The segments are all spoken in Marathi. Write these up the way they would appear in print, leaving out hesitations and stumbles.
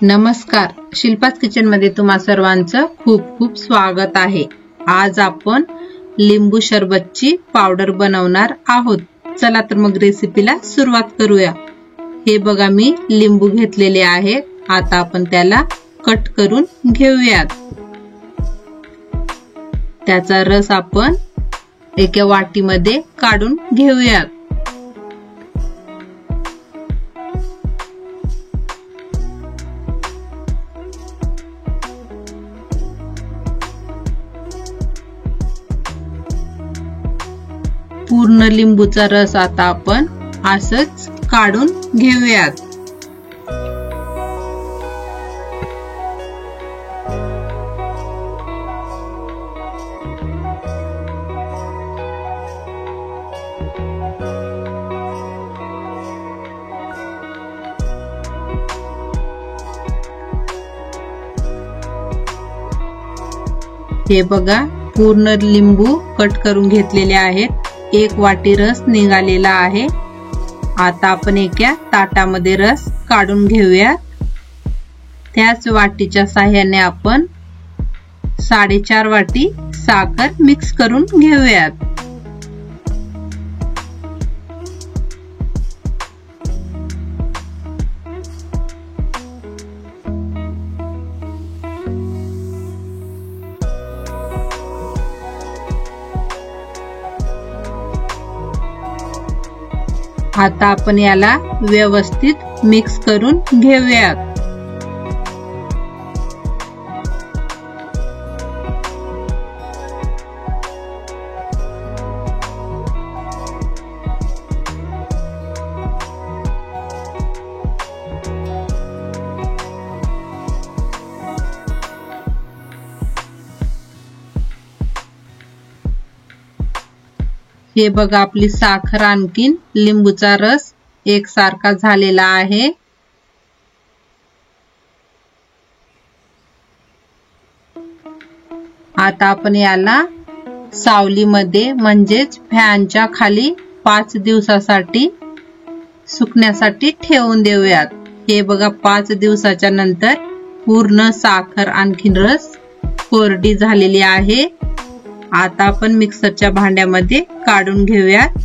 नमस्कार, शिल्पास किचन मध्ये तुम्हा सर्वांचं खूप खूप स्वागत आहे। आज आपण लिंबू सरबतची पावडर बनवणार आहोत। चला तर मग रेसिपीला सुरुवात करूया। हे बघा मी लिंबू घेतलेले आहेत। आता आपण त्याला कट करून घेऊयात। त्याचा रस आपण एका वाटीमध्ये काढून घेऊयात। पूर्ण लिंबूचा रस आता आपण असंच काढून घेऊयात। हे बघा पूर्ण लिंबू कट करून घेतलेले आहेत। एक वाटी रस निघालेला आहे। आता आपण एका ताटामध्ये रस काढून घेऊया। त्याच वाटीच्या सहाय्याने आपण 4.5 वाटी साखर मिक्स करून घेऊयात। आता आपण याला व्यवस्थित मिक्स करून घेऊयात। हे बघा आपली साखर आणखीन लिंबूचा रस एकसारखा झालेला आहे। आता आपण याला सावलीमध्ये म्हणजेच फॅनच्या खाली 5 दिवसासाठी सुकण्यासाठी ठेवून देऊयात। हे बघा 5 दिवसाच्या नंतर पूर्ण साखर आणखीन रस कोरडी झालेली आहे। आता आपण मिक्सरच्या भांड्यामध्ये काढून घेऊयात।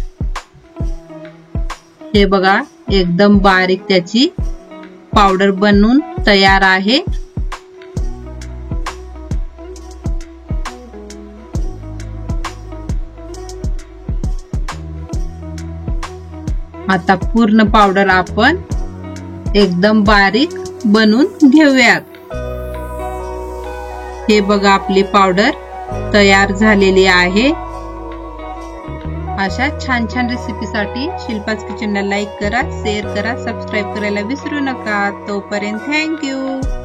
हे बघा एकदम बारीक त्याची पावडर बनवून तयार आहे। आता पूर्ण पावडर आपण एकदम बारीक बनवून घेऊयात। हे बघा आपली पावडर तयार झालेली आहे। अशा छान छान रेसिपीसाठी शिल्पास किचनला लाईक करा, शेअर करा, सबस्क्राइब करायला विसरू नका। तोपर्यंत थँक यू।